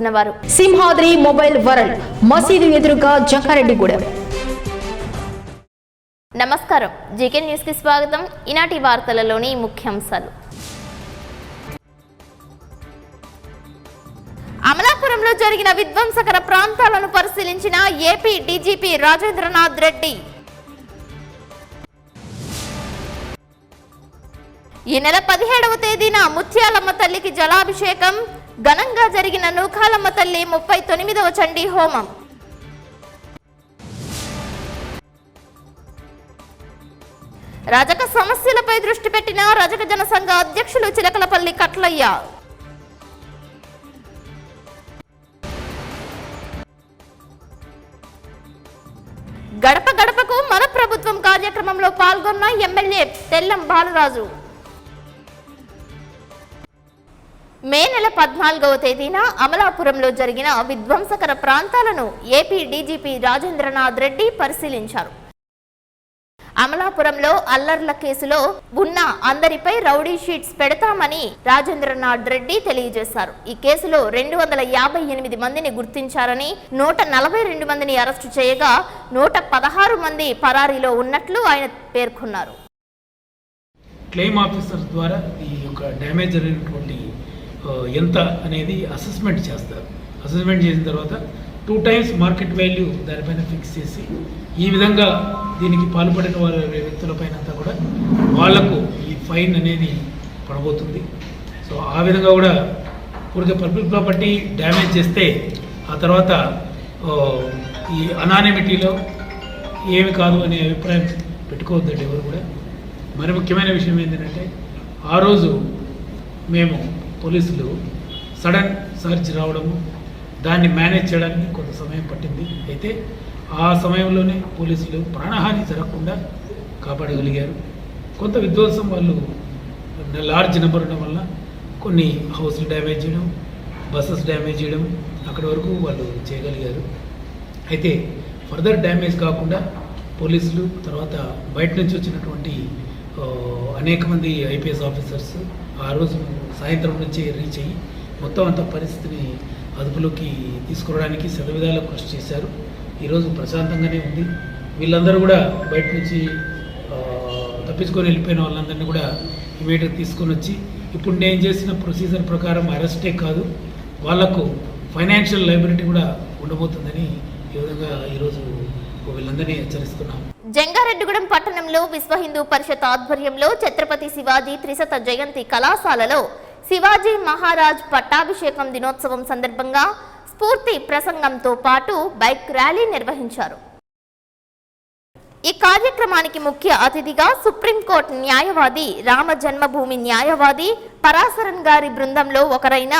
పాల్గొన్నవారు. Simhadri mobile world మసీదు ఎదురుగా జంగారెడ్డిగూడెం. నమస్కారం, జీకే న్యూస్ కి స్వాగతం. ఈనాటి వార్తలలోని ముఖ్యాంశాలు. అమలాపురంలో జరిగిన విధ్వంసకర ప్రాంతాలను పరిశీలించిన ఏపీ డీజీపీ రాజేంద్రనాథ్ రెడ్డి. ఈ నెల 17వ తేదీన ముత్యాలమ్మ తల్లికి జలాభిషేకం. ఘనంగా జరిగిన నూకాలమ్మ తల్లి 39వ చండీ హోమం. రజక సమస్యలపై దృష్టి పెట్టిన రజక జనసంఘ అధ్యక్షులు చిలకలపల్లి కట్లయ్య. గడప గడపకు మన ప్రభుత్వం కార్యక్రమంలో పాల్గొన్న ఎమ్మెల్యే తెల్లం బాలరాజు. మే నెల 14వ తేదీన అమలాపురంలో జరిగిన విధ్వంసకర ప్రాంతాలను ఏపీ డీజీపీ రాజేంద్రనాథ్ రెడ్డి పరిశీలించారు. అమలాపురంలో అల్లర్ల కేసులో ఉన్న అందరిపై రౌడీ షీట్స్ పెడతామని రాజేంద్రనాథ్ రెడ్డి తెలియజేశారు. ఈ కేసులో 258 మందిని గుర్తించారని, 142 మందిని అరెస్టు చేయగా 116 మంది పరారీలో ఉన్నట్లు ఆయన పేర్కొన్నారు. క్లెయిమ్ ఆఫీసర్ ద్వారా ఈ యొక్క డ్యామేజ్ జరిగినటువంటి ఎంత అనేది అసెస్మెంట్ చేస్తారు. అసెస్మెంట్ చేసిన తర్వాత 2 times మార్కెట్ వాల్యూ దానిపైన ఫిక్స్ చేసి ఈ విధంగా దీనికి పాల్పడిన వారి వ్యక్తులపైన అంతా కూడా వాళ్లకు ఈ ఫైన్ అనేది పడబోతుంది. సో ఆ విధంగా కూడా ఊరికే పబ్లిక్ ప్రాపర్టీ డ్యామేజ్ చేస్తే ఆ తర్వాత ఈ అనానిమిటీలో ఏమి కాదు అనే అభిప్రాయం పెట్టుకోవద్దండి ఎవరు కూడా. మరి ముఖ్యమైన విషయం ఏంటంటే ఆ రోజు మేము పోలీసులు సడన్ సర్చ్ రావడము, దాన్ని మేనేజ్ చేయడానికి కొంత సమయం పట్టింది. అయితే ఆ సమయంలోనే పోలీసులు ప్రాణహాని జరగకుండా కాపాడగలిగారు. కొంత విధ్వంసం వాళ్ళు లార్జ్ నెంబర్ ఉండడం వల్ల కొన్ని హౌస్లు డ్యామేజ్ చేయడం, బస్సెస్ డ్యామేజ్ చేయడం అక్కడి వరకు వాళ్ళు చేయగలిగారు. అయితే ఫర్దర్ డ్యామేజ్ కాకుండా పోలీసులు తర్వాత బయట నుంచి వచ్చినటువంటి అనేక మంది ఐపీఎస్ ఆఫీసర్స్ ఆ రోజు సాయంత్రం నుంచి రీచ్ అయ్యి మొత్తం అంత పరిస్థితిని అదుపులోకి తీసుకురావడానికి శతవిధాలా కృషి చేశారు. ఈరోజు ప్రశాంతంగానే ఉంది. వీళ్ళందరూ కూడా బయట నుంచి తప్పించుకొని వెళ్ళిపోయిన వాళ్ళందరినీ కూడా ఇమీడియట్గా తీసుకొని వచ్చి ఇప్పుడు నేను చేసిన ప్రొసీజర్ ప్రకారం అరెస్టే కాదు, వాళ్లకు ఫైనాన్షియల్ లయబిలిటీ కూడా ఉండబోతుందని ఈ విధంగా ఈరోజు వీళ్ళందరినీ హెచ్చరిస్తున్నాం. జంగారెడ్డిగూడెం పట్టణంలో విశ్వ హిందూ పరిషత్ ఆధ్వర్యంలో ఛత్రపతి శివాజీ త్రిశత జయంతి కళాశాలలో శివాజీ మహారాజ్ పట్టాభిషేకం దినోత్సవం సందర్భంగా స్ఫూర్తి ప్రసంగంతో పాటు బైక్ ర్యాలీ నిర్వహించారు. ఈ కార్యక్రమానికి ముఖ్య అతిథిగా సుప్రీంకోర్టు న్యాయవాది, రామ జన్మభూమి న్యాయవాది పరాశరన్ గారి బృందంలో ఒకరైన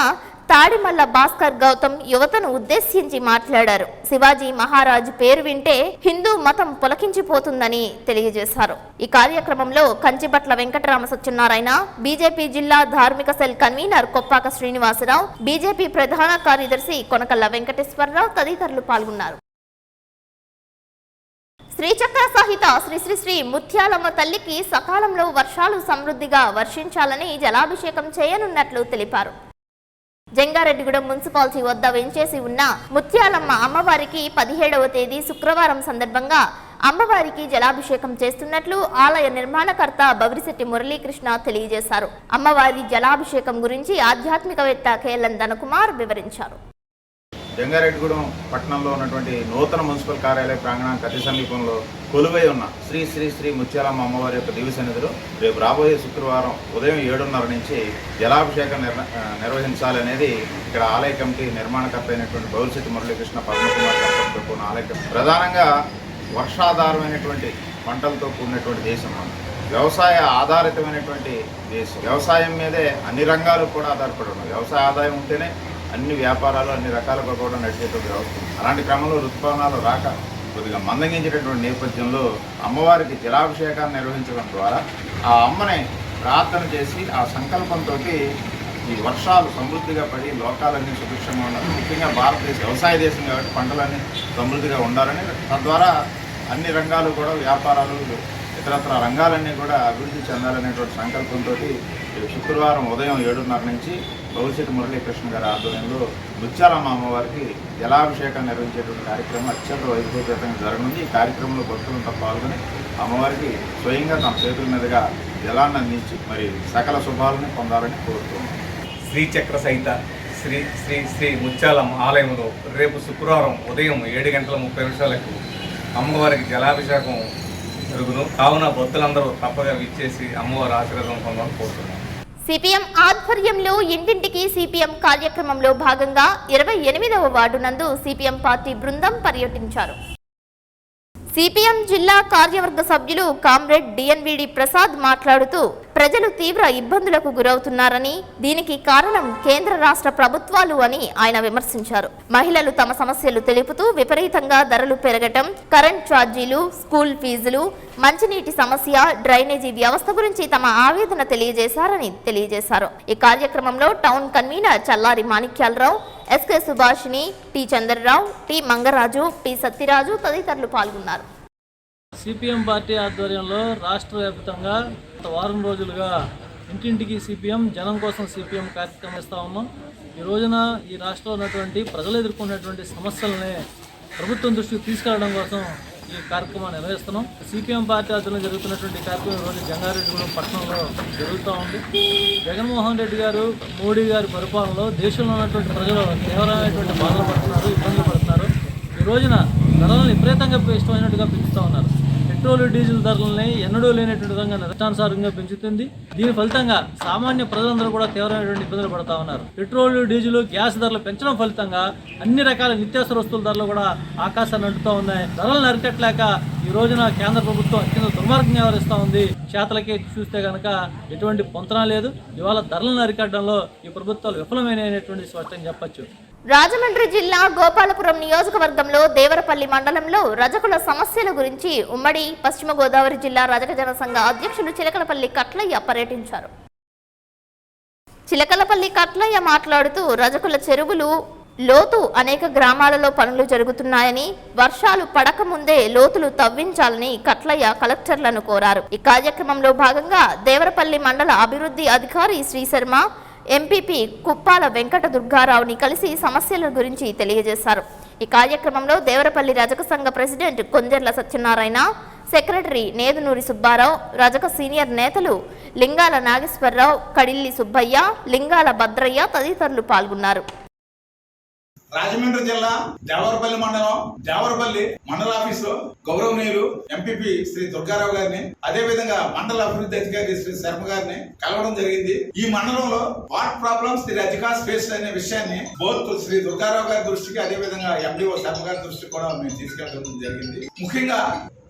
తాడిమల్ల భాస్కర్ గౌతమ్ యువతను ఉద్దేశించి మాట్లాడారు. శివాజీ మహారాజ్ పేరు వింటే హిందూ మతం పులకించిపోతుందని తెలియజేశారు. ఈ కార్యక్రమంలో కంచిపట్ల వెంకటరామ సత్యనారాయణ, బీజేపీ జిల్లా ధార్మిక cell convener Koppaka Srinivasarao, BJP ప్రధాన కార్యదర్శి కొనకల్ల వెంకటేశ్వరరావు తదితరులు పాల్గొన్నారు. శ్రీచక్ర సహిత శ్రీ శ్రీ శ్రీ ముత్యాలమ్మ తల్లికి సకాలంలో వర్షాలు సమృద్ధిగా వర్షించాలని జలాభిషేకం చేయనున్నట్లు తెలిపారు. జంగారెడ్డిగూడెం మున్సిపాలిటీ వద్ద వెంచేసి ఉన్న ముత్యాలమ్మ అమ్మవారికి 17వ తేదీ శుక్రవారం సందర్భంగా అమ్మవారికి జలాభిషేకం చేస్తున్నట్లు ఆలయ నిర్మాణకర్త బవిరిశెట్టి మురళీకృష్ణ తెలియజేశారు. అమ్మవారి జలాభిషేకం గురించి ఆధ్యాత్మికవేత్త కేఎల్ఎన్ ధనకుమార్ వివరించారు. జంగారెడ్డిగూడెం పట్టణంలో ఉన్నటువంటి నూతన మున్సిపల్ కార్యాలయ ప్రాంగణానికి అతి సమీపంలో కొలువై ఉన్న శ్రీ శ్రీ శ్రీ ముత్యాలమ్మ అమ్మవారి యొక్క దివ్య సన్నిధిలో రేపు రాబోయే శుక్రవారం ఉదయం 7:30 నుంచి జలాభిషేకం నిర్వహించాలనేది ఇక్కడ ఆలయ కమిటీ నిర్మాణకర్త అయినటువంటి బవిరిశెట్టి మురళీకృష్ణ పద్మకుమార్ గారు ఆలయ కమిటీ. ప్రధానంగా వర్షాధారమైనటువంటి పంటలతో కూడినటువంటి దేశం, వ్యవసాయ ఆధారితమైనటువంటి దేశం. వ్యవసాయం మీదే అన్ని రంగాలు కూడా ఆధారపడి ఉన్నాయి. వ్యవసాయ ఆదాయం ఉంటేనే అన్ని వ్యాపారాలు అన్ని రకాలుగా కూడా నడిచేటువంటి వ్యవస్థ. అలాంటి క్రమంలో ఋతుపవనాలు రాక కొద్దిగా మందగించేటటువంటి నేపథ్యంలో అమ్మవారికి జలాభిషేకాన్ని నిర్వహించడం ద్వారా ఆ అమ్మని ప్రార్థన చేసి ఆ సంకల్పంతో ఈ వర్షాలు సమృద్ధిగా పడి లోకాలన్నీ సుభిక్షంగా ఉండాలి. ముఖ్యంగా భారతదేశ వ్యవసాయ దేశం కాబట్టి పంటలన్నీ సమృద్ధిగా ఉండాలని, తద్వారా అన్ని రంగాలు కూడా వ్యాపారాలు ఇతరత్ర రంగాలన్నీ కూడా అభివృద్ధి చెందాలనేటువంటి సంకల్పంతో రేపు శుక్రవారం ఉదయం 7:30 నుంచి బౌలిశెట్టి మురళీకృష్ణ గారి ఆధ్వర్యంలో ముత్యాలమ్మ అమ్మవారికి జలాభిషేకం నిర్వహించేటువంటి కార్యక్రమం అత్యంత వైభవపేతంగా జరగనుంది. ఈ కార్యక్రమంలో భక్తులంతా పాల్గొని అమ్మవారికి స్వయంగా తమ చేతుల మీదుగా జలాన్ని అందించి మరి సకల శుభాలను పొందాలని కోరుతున్నాం. శ్రీచక్ర సహిత శ్రీ శ్రీ శ్రీ ముత్యాలమ్మ ఆలయంలో రేపు శుక్రవారం ఉదయం 7:30 అమ్మవారికి జలాభిషేకం జరుగును. కావున భక్తులందరూ తప్పగా విచ్చేసి అమ్మవారి ఆశీర్వాదం పొందాలని కోరుతున్నాం. సిపిఎం ఆధ్వర్యంలో ఇంటింటికి సిపిఎం కార్యక్రమంలో భాగంగా 28వ వార్డు నందు సిపిఎం పార్టీ బృందం పర్యటించారు. సిపిఎం జిల్లా కార్యవర్గ సభ్యులు కామ్రేడ్ డిఎన్విడి ప్రసాద్ మాట్లాడుతూ ప్రజలు తీవ్ర ఇబ్బందులకు గురవుతున్నారని, దీనికి కారణం కేంద్ర రాష్ట్ర ప్రభుత్వాలు అని ఆయన విమర్శించారు. మహిళలు తమ సమస్యలు తెలుపుతూ విపరీతంగా ధరలు పెరగటం, కరెంట్ ఛార్జీలు, స్కూల్ ఫీజులు, మంచినీటి సమస్య, డ్రైనేజీ వ్యవస్థ గురించి తమ ఆవేదన తెలియజేశారు. ఈ కార్యక్రమంలో town convener Challari Manikyalarao, SK Subhashini, T Chandrarao, T Mangaraju, T Satyaraju తదితరులు పాల్గొన్నారు. సిపిఎం పార్టీ ఆధ్వర్యంలో రాష్ట్ర వ్యాప్తంగా గత వారం రోజులుగా ఇంటింటికి సిపిఎం, జనం కోసం సిపిఎం కార్యక్రమం ఇస్తూ ఉన్నాం. ఈ రోజున ఈ రాష్ట్రంలో ఉన్నటువంటి ప్రజలు ఎదుర్కొన్నటువంటి సమస్యలని ప్రభుత్వం దృష్టికి తీసుకెళ్లడం కోసం ఈ కార్యక్రమాన్ని నిర్వహిస్తున్నాం. సిపిఎం పార్టీ ఆధ్వర్యంలో జరుగుతున్నటువంటి కార్యక్రమం ఈరోజు జంగారెడ్డిగూడెం పట్టణంలో జరుగుతూ ఉంది. జగన్మోహన్ రెడ్డి గారు, మోడీ గారి పరిపాలనలో దేశంలో ఉన్నటువంటి ప్రజలు తీవ్రమైనటువంటి బాధలు పడుతున్నారు, ఇబ్బందులు పడుతున్నారు. ఈ రోజున ధరలను విపరీతంగా ఇష్టమైనట్టుగా పెంచుతూ ఉన్నారు. పెట్రోల్, డీజిల్ ధరలని ఎన్నడూ లేనటువంటి విధంగా ఇష్టానుసారంగా పెంచుతుంది. దీని ఫలితంగా సామాన్య ప్రజలందరూ కూడా తీవ్రమైనటువంటి ఇబ్బందులు పడుతూ ఉన్నారు. పెట్రోల్, డీజిల్, గ్యాస్ ధరలు పెంచడం ఫలితంగా అన్ని రకాల నిత్యావసర వస్తువుల ధరలు కూడా ఆకాశాన్ని అంటుతూ ఉన్నాయి. ధరలను అరికట్టలేక ఈ రోజున కేంద్ర ప్రభుత్వం అత్యంత దుర్మార్గంగా వ్యవహరిస్తూ ఉంది. చేతలకే చూస్తే కనుక ఎటువంటి పొంతన లేదు. ఇవాళ ధరలను అరికట్టడంలో ఈ ప్రభుత్వాలు విఫలమైనటువంటి స్పష్టంగా చెప్పచ్చు. రాజమండ్రి జిల్లా గోపాలపురం నియోజకవర్గంలో దేవరపల్లి మండలంలో రజకుల సమస్యల గురించి ఉమ్మడి పశ్చిమ గోదావరి జిల్లా రజక జనసంఘ అధ్యక్షులు చిలకలపల్లి కట్లయ్య పర్యటించారు. చిలకలపల్లి కట్లయ్య మాట్లాడుతూ రజకుల చెరువులు లోతు అనేక గ్రామాలలో పనులు జరుగుతున్నాయని, వర్షాలు పడకముందే లోతులు తవ్వించాలని కట్లయ్య కలెక్టర్లను కోరారు. ఈ కార్యక్రమంలో భాగంగా దేవరపల్లి మండల అభివృద్ధి అధికారి శ్రీశర్మ, ఎంపీపీ కుప్పాల వెంకట దుర్గారావుని కలిసి సమస్యల గురించి తెలియజేశారు. ఈ కార్యక్రమంలో దేవరపల్లి రజక సంఘ ప్రెసిడెంట్ కొంజర్ల సత్యనారాయణ, సెక్రటరీ నేదునూరి సుబ్బారావు, రజక సీనియర్ నేతలు లింగాల నాగేశ్వరరావు, కడిల్లి సుబ్బయ్య, లింగాల భద్రయ్య తదితరులు పాల్గొన్నారు. రాజమండ్రి జిల్లా దేవరపల్లి మండలం దేవరపల్లి మండల ఆఫీసులో గౌరవనీయులు ఎంపీపీ శ్రీ దుర్గారావు గారిని, అదే విధంగా మండల అభివృద్ధి అధికారి శ్రీ శర్మ గారిని కలవడం జరిగింది. ఈ మండలంలో what problems the Rajakas face అనే విషయాన్ని బోత్ శ్రీ దుర్గారావు గారి దృష్టికి, అదే విధంగా ఎండిఓ శర్మ గారి దృష్టికి కూడా మేము తీసుకెళ్ళడం జరిగింది. ముఖ్యంగా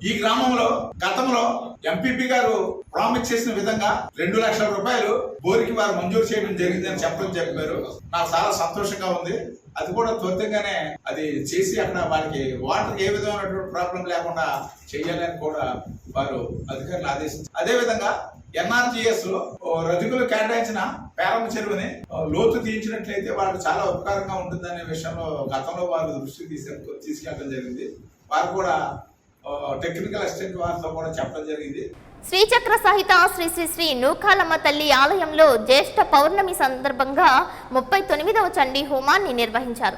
ఈ గ్రామంలో గతంలో ఎంపీపీ గారు ప్రామిస్ చేసిన విధంగా 2 లక్షల రూపాయలు బోరికి వారు మంజూరు చేయడం జరిగిందని చెప్పారు. నాకు చాలా సంతోషంగా ఉంది. అది కూడా త్వరితంగానే అది చేసి అక్కడ వారికి వాటర్ ఏ విధమైనటువంటి ప్రాబ్లం లేకుండా చేయాలని కూడా వారు అధికారులు ఆదేశించారు. అదే విధంగా ఎన్ఆర్జీఎస్ లో రజకులు కేటాయించిన పేరమ్మ చెరువుని లోతు తీయించినట్లయితే వాళ్ళకి చాలా ఉపకారంగా ఉంటుందనే విషయంలో గతంలో వారు దృష్టికి తీసుకెళ్ళడం జరిగింది. వారు కూడా టెక్నికల్ అసిస్టెంట్ వారితో కూడా చెప్పడం జరిగింది. శ్రీచక్ర సహిత శ్రీ శ్రీ శ్రీ నూకాలమ్మ తల్లి ఆలయంలో జ్యేష్ఠ పౌర్ణమి సందర్భంగా 39వ చండీ హోమాన్ని నిర్వహించారు.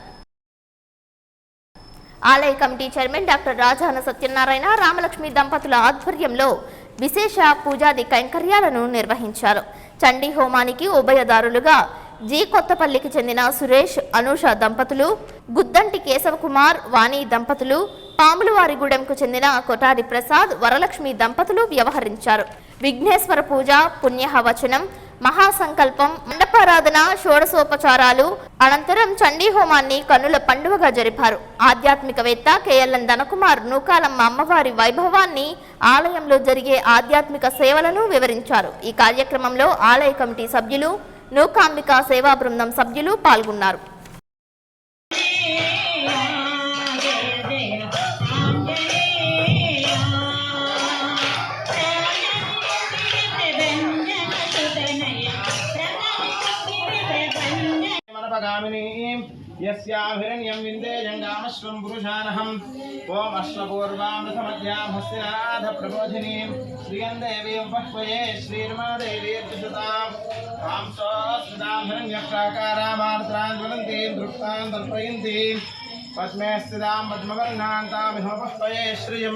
ఆలయ committee chairman doctor Rajana Satyanarayana, Ramalakshmi దంపతుల ఆధ్వర్యంలో విశేష పూజాది కైంకర్యాలను నిర్వహించారు. చండీ హోమానికి ఉభయదారులుగా జీ కొత్తపల్లికి చెందిన సురేష్, అనూష దంపతులు, గుద్దంటి కేశవకుమార్, వాణి దంపతులు, పాములవారిగూడెంకు చెందిన కొటారి ప్రసాద్, వరలక్ష్మి దంపతులు వ్యవహరించారు. విఘ్నేశ్వర పూజ, పుణ్యహవచనం, మహాసంకల్పం, మండపారాధన, షోడశోపచారాలు అనంతరం చండీ హోమాన్ని కన్నుల పండుగగా జరిపారు. ఆధ్యాత్మికవేత్త కేఎల్ఎన్ ధనకుమార్ నూకాలమ్మ అమ్మవారి వైభవాన్ని, ఆలయంలో జరిగే ఆధ్యాత్మిక సేవలను వివరించారు. ఈ కార్యక్రమంలో ఆలయ కమిటీ సభ్యులు, నూకాంబిక సేవా బృందం సభ్యులు పాల్గొన్నారు. మనపగామిని यस्याभिरण्यं विन्देयं गामश्वं पुरुषानहम् ओम अश्वपूर्वामृतमध्यां हस्तिनाथ प्रबोधिनीं श्रियं देवीं पह्वये श्रीर्मादेवीर्जुषताम् तां स्वस्मितां हिरण्यप्राकारामार्द्रां ज्वलन्तीं दृप्तां तल्पयन्तीं पद्मे स्थितां पद्मवर्णान्तामिह पह्वये श्रियं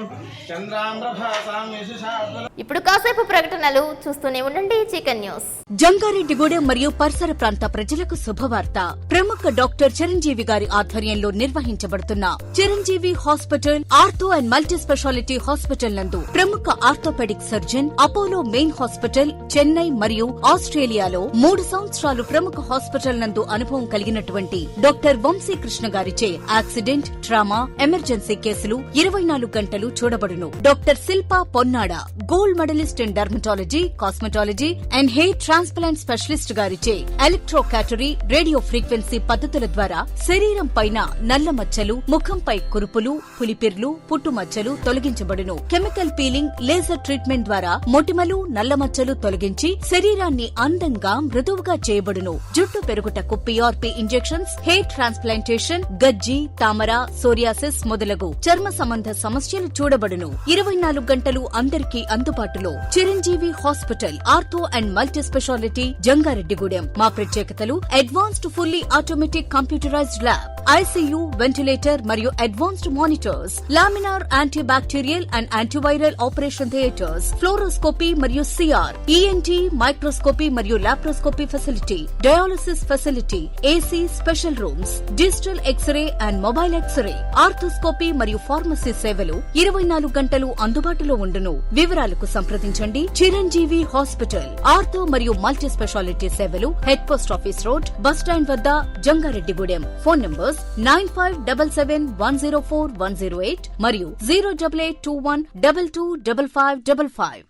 चन्द्रां प्रभासां यशसा। ఇప్పుడు కాసేపు ప్రకటనలు చూస్తూనే ఉండండి చికెన్ న్యూస్. జంగారెడ్డిగూడెం మరియు పరిసర ప్రాంత ప్రజలకు శుభవార్త. ప్రముఖ డాక్టర్ చిరంజీవి గారి ఆధ్వర్యంలో నిర్వహించబడుతున్న Chiranjeevi hospital ortho and multi speciality hospital నందు ప్రముఖ orthopedic surgeon Apollo main hospital Chennai మరియు ఆస్ట్రేలియాలో 3 సంవత్సరాలు ప్రముఖ హాస్పిటల్ నందు అనుభవం కలిగినటువంటి డాక్టర్ వంశీకృష్ణ గారిచే యాక్సిడెంట్, ట్రామా, ఎమర్జెన్సీ కేసులు 24 గంటలు చూడబడును. Doctor Shilpa Ponnada gold medallist in dermatology, cosmetology and hair transplant specialist గారిచే ఎలక్ట్రోకాటరీ, రేడియో ఫ్రీక్వెన్సీ పద్ధతుల ద్వారా శరీరం పైన నల్ల మచ్చలు, ముఖంపై కురుపులు, పులిపిర్లు, పుట్టుమచ్చలు తొలగించబడును. కెమికల్ పీలింగ్, లేజర్ ట్రీట్మెంట్ ద్వారా మొటిమలు, నల్ల మచ్చలు తొలగించి శరీరాన్ని అందంగా మృదువుగా చేయబడును. జుట్టు పెరుగుటకు పిఆర్పి ఇంజెక్షన్స్, హెయిర్ ట్రాన్స్ప్లాంటేషన్, గజ్జి, తామర, సోరియాసిస్ మొదలగు చర్మ సంబంధ సమస్యలు చూడబడును. 24 గంటలు అందరికీ అందుబాటులో. Chiranjeevi hospital ortho and multi speciality Jangareddygudem. మా ప్రత్యేకతలు advanced fully automatic computerised lab, ICU, ventilator మరియు advanced monitors, laminar anti bacterial and antiviral operation theatres, fluoroscopy మరియు సిఆర్, ఈఎన్టీ, మైక్రోస్కోపీ మరియు laparoscopy facility, dialysis facility, AC special rooms, digital X-ray and mobile X-ray, arthroscopy మరియు pharmacy సేవలు 24 గంటలు అందుబాటులో ఉండును. వివరాలకు సంప్రదించండి. చిరంజీవి హాస్పిటల్ ఆర్థో మరియు మల్టీ స్పెషాలిటీ సేవలు head post office road, bus stand వద్ద, జంగారెడ్డిగూడెం. ఫోన్ నంబర్స్ 9577104108 మరియు 08821225555.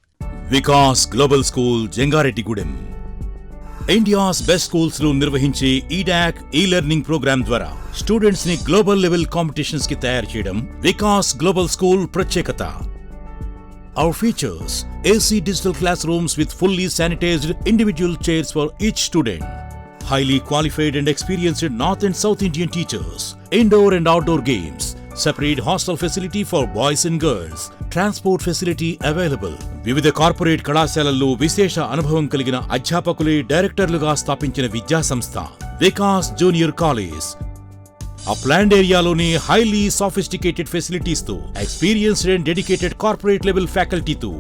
Vikas global school Jangareddygudem India's best schools లో నిర్వహించే ఈడాక్ ఈ-లెర్నింగ్ ప్రోగ్రామ్ ద్వారా స్టూడెంట్స్ ని గ్లోబల్ లెవెల్ కాంపిటీషన్స్ కి తయారు చేయడం వికాస్ గ్లోబల్ స్కూల్ ప్రత్యేకత. Our features AC digital classrooms with fully sanitized individual chairs for each student. Highly qualified and experienced North and South Indian teachers. Indoor and outdoor games. Separate hostel facility for boys and girls. Transport facility available. వివిధ corporate కళాశాలల్లో విశేష అనుభవం కలిగిన అధ్యాపకులే డైరెక్టర్లుగా స్థాపించిన విద్యా సంస్థ వికాస్ జూనియర్ కాలేజ్. ఆ ప్లాన్డ్ ఏరియాలోనే హైలీ సాఫిస్టికేటెడ్ ఫెసిలిటీస్ తో, experienced and dedicated corporate level ఫ్యాకల్టీతో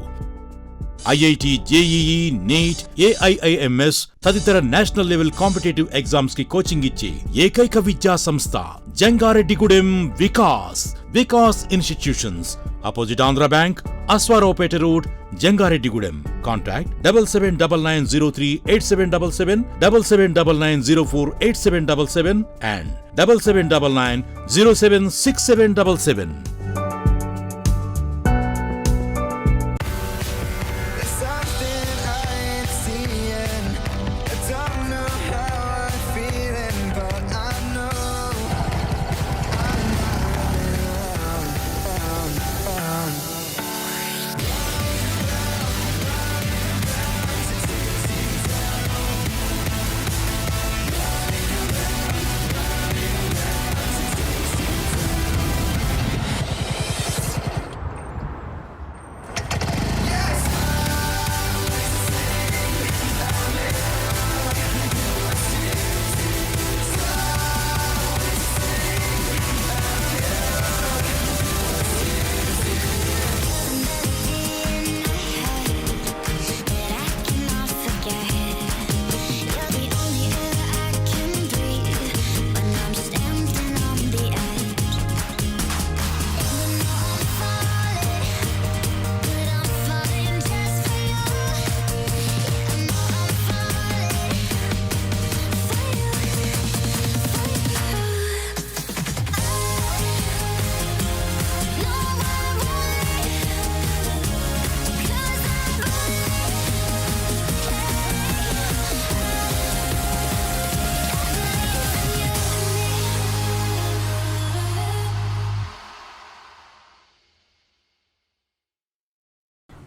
ఐఐటి, జేఈఈ, నీట్, ఏఐఐఎంఎస్ తదితర నేషనల్ లెవెల్ కాంపిటేటివ్ ఎగ్జామ్స్ కి కోచింగ్ ఇచ్చే ఏకైక విద్యా సంస్థ Jangareddygudem Vikas. Vikas institutions opposite Andhra bank, Ashwaraopeta road, Jangareddygudem. Contact 7799038777, 7799048777 and 7799076777.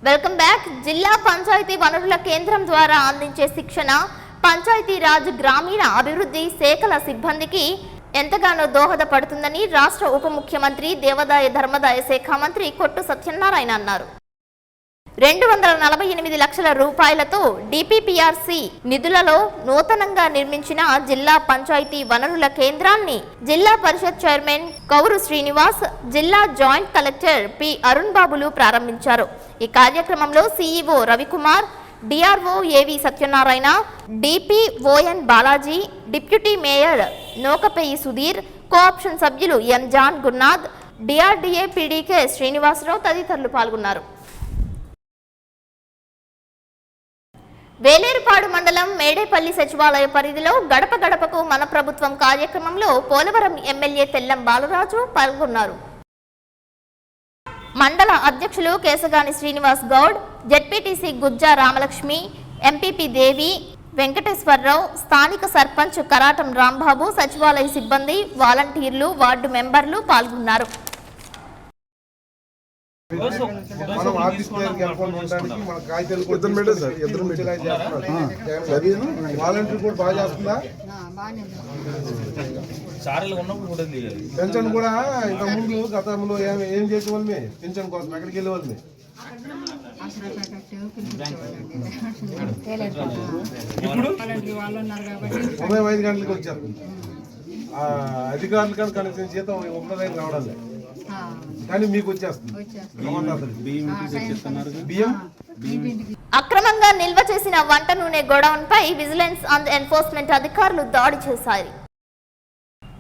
Welcome back. జిల్లా పంచాయతీ వనరుల కేంద్రం ద్వారా అందించే శిక్షణ, పంచాయతీరాజ్ గ్రామీణ అభివృద్ధి శాఖల సిబ్బందికి ఎంతగానో దోహదపడుతుందని రాష్ట్ర ఉప ముఖ్యమంత్రి దేవాదాయ ధర్మాదాయ శాఖ మంత్రి కొట్టు సత్యనారాయణ అన్నారు. 248 లక్షల రూపాయలతో డిపిపిఆర్సి నిధులలో నూతనంగా నిర్మించిన జిల్లా పంచాయతీ వనరుల కేంద్రాన్ని జిల్లా పరిషత్ చైర్మన్ కౌరు శ్రీనివాస్, జిల్లా జాయింట్ కలెక్టర్ పి అరుణ్ బాబులు ప్రారంభించారు. ఈ కార్యక్రమంలో CEO Ravikumar, DRO AV Satyanarayana, DPO N Balaji, deputy mayor Nokapeyyi Sudheer, cooption సభ్యులు M John Gunnath, DRDA PD K Srinivasarao తదితరులు పాల్గొన్నారు. వేలేరుపాడు మండలం మేడేపల్లి సచివాలయ పరిధిలో గడప గడపకు మన ప్రభుత్వం కార్యక్రమంలో పోలవరం ఎమ్మెల్యే తెల్లం బాలరాజు పాల్గొన్నారు. మండల అధ్యక్షులు కేశగాని శ్రీనివాస్ గౌడ్, జెడ్పీటీసీ గుజ్జా రామలక్ష్మి, ఎంపీపీ దేవి, వెంకటేశ్వరరావు, స్థానిక సర్పంచ్ కరాటం రాంబాబు, సచివాలయ సిబ్బంది, వాలంటీర్లు, వార్డు మెంబర్లు పాల్గొన్నారు. మనం ఆఫీస్ దగ్గరికి వెళ్ళకుండా ఉండడానికి మన కాగితాలు వాలంటీర్ కూడా బాగా చేస్తుందా? పెన్షన్ కూడా ఇంత ముందు గతంలో ఏం చేసేవాళ్ళమే పెన్షన్ కోసం ఎక్కడికి వెళ్ళేవాళ్ళమే. ఇప్పుడు 5 గంటలకు వచ్చేస్తుంది. అధికారులు కానీ కనీసం జీతం ఉన్నదైనా రావడం లేదు, కానీ మీకు వచ్చేస్తుంది. అక్రమంగా నిల్వ చేసిన వంట నూనె గోడౌన్ పై విజిలెన్స్ అండ్ ఎన్ఫోర్స్మెంట్ అధికారులు దాడి చేశారు.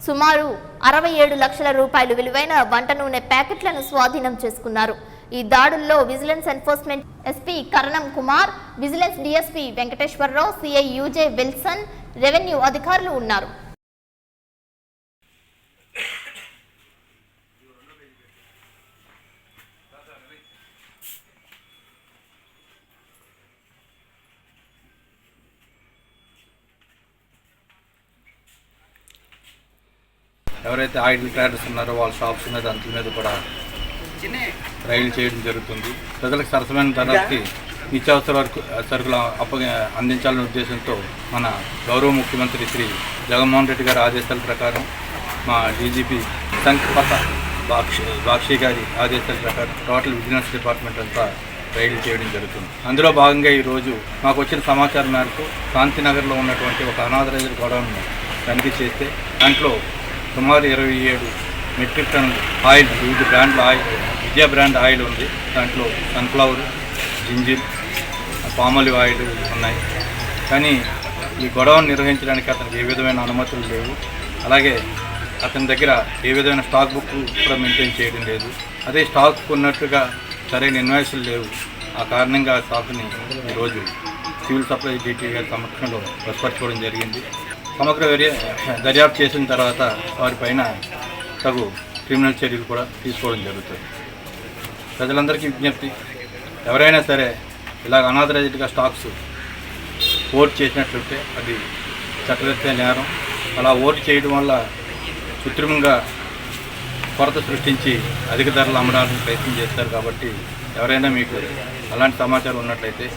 సుమారు 67 లక్షల రూపాయలు విలువైన వంట నూనె ప్యాకెట్లను స్వాధీనం చేసుకున్నారు. ఈ దాడుల్లో vigilance enforcement SP Karanam Kumar, vigilance DSP Venkateswararao, CI UJ Wilson, revenue అధికారులు ఉన్నారు. ఎవరైతే ఆయిల్ ట్రేడర్స్ ఉన్నారో వాళ్ళ షాప్స్ మీద అంతుల మీద కూడా రైలు చేయడం జరుగుతుంది. ప్రజలకు సరసమైన ధరకి నిత్యావసర సరుకులు అందించాలనే ఉద్దేశంతో మన గౌరవ ముఖ్యమంత్రి శ్రీ జగన్మోహన్ రెడ్డి గారి ఆదేశాల ప్రకారం మా డీజీపీ సంకపత బాక్షి గారి ఆదేశాల ప్రకారం టోటల్ విజిలెన్స్ డిపార్ట్మెంట్ అంతా రైలు చేయడం జరుగుతుంది. అందులో భాగంగా ఈరోజు మాకు వచ్చిన సమాచారం మేరకు శాంతినగర్లో ఉన్నటువంటి ఒక అనాథరైజ్డ్ గోడౌన్ను తనిఖీ చేస్తే దాంట్లో సుమారు 27 మెట్రిక్ టన్నుల ఆయిల్, వివిధ బ్రాండ్ల ఆయిల్, విజయ బ్రాండ్ ఆయిల్ ఉంది. దాంట్లో సన్ఫ్లవర్, జింజిర్, పామాలివ్ ఆయిల్ ఉన్నాయి. కానీ ఈ గొడవను నిర్వహించడానికి అతనికి ఏ విధమైన అనుమతులు లేవు. అలాగే అతని దగ్గర ఏ విధమైన స్టాక్ బుక్ కూడా మెయింటైన్ చేయడం లేదు. అదే స్టాక్ ఉన్నట్టుగా సరైన ఇన్వాయిస్లు లేవు. ఆ కారణంగా ఆ స్టాక్ని ఈరోజు సివిల్ సప్లై డిటి గారి సమక్షంలో ప్రస్పర్చుకోవడం జరిగింది. సమగ్ర దర్యాప్తు చేసిన తర్వాత వారిపైన తగు క్రిమినల్ చర్యలు కూడా తీసుకోవడం జరుగుతుంది. ప్రజలందరికీ విజ్ఞప్తి, ఎవరైనా సరే ఇలాగ అనాథరైజ్డ్గా స్టాక్స్ ఓటు చేసినట్లయితే అది చట్టరీత్యా నేరం. అలా ఓటు చేయడం వల్ల కృత్రిమంగా కొరత సృష్టించి అధిక ధరలు అమ్మడానికి ప్రయత్నం చేస్తారు. కాబట్టి ఎవరైనా మీకు అలాంటి సమాచారం ఉన్నట్లయితే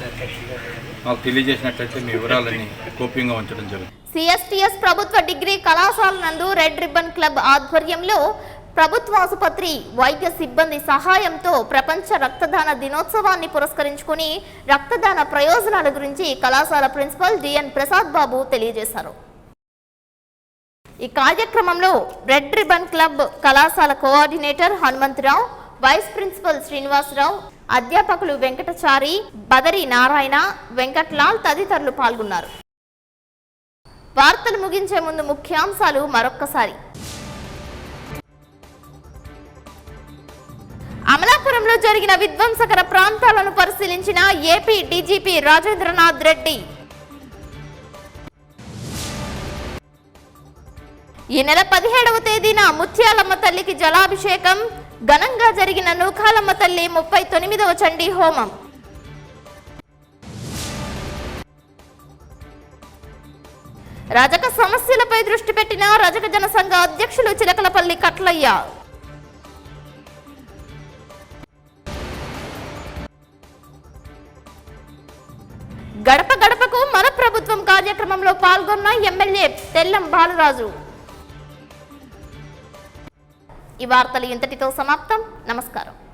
మాకు తెలియజేసినట్లయితే మీ వివరాలన్నీ గోప్యంగా ఉంచడం జరుగుతుంది. సిఎస్టిఎస్ ప్రభుత్వ డిగ్రీ కళాశాల నందు రెడ్ రిబ్బన్ క్లబ్ ఆధ్వర్యంలో ప్రభుత్వ ఆసుపత్రి వైద్య సిబ్బంది సహాయంతో ప్రపంచ రక్తదాన దినోత్సవాన్ని పురస్కరించుకుని రక్తదాన ప్రయోజనాల గురించి కళాశాల ప్రిన్సిపల్ డిఎన్ ప్రసాద్ బాబు తెలియజేశారు. ఈ కార్యక్రమంలో రెడ్ రిబ్బన్ క్లబ్ కళాశాల coordinator Hanumantharao, vice principal Srinivasarao, అధ్యాపకులు వెంకటచారి, బదరి నారాయణ, వెంకట్లాల్ తదితరులు పాల్గొన్నారు. వార్తలు ముగించే ముందు ముఖ్యాంశాలు మరొక్కసారి. అమలాపురంలో జరిగిన విధ్వంసకర ప్రాంతాలను పరిశీలించిన ఏపీ డీజీపీ రాజేంద్రనాథ్ రెడ్డి. ఈ నెల 17వ తేదీన ముత్యాలమ్మ తల్లికి జలాభిషేకం, ఘనంగా జరిగిన నూకాలమ్మ తల్లి 39వ చండీ హోమం. రజక సమస్యలపై దృష్టి పెట్టిన రజక జనసంఘ అధ్యక్షులు చిలకలపల్లి కట్లయ్య. గడప గడపకు మన ప్రభుత్వం కార్యక్రమంలో పాల్గొన్న ఎమ్మెల్యే తెల్లం బాలరాజు. ఈ వార్తలు ఇంతటితో సమాప్తం. నమస్కారం.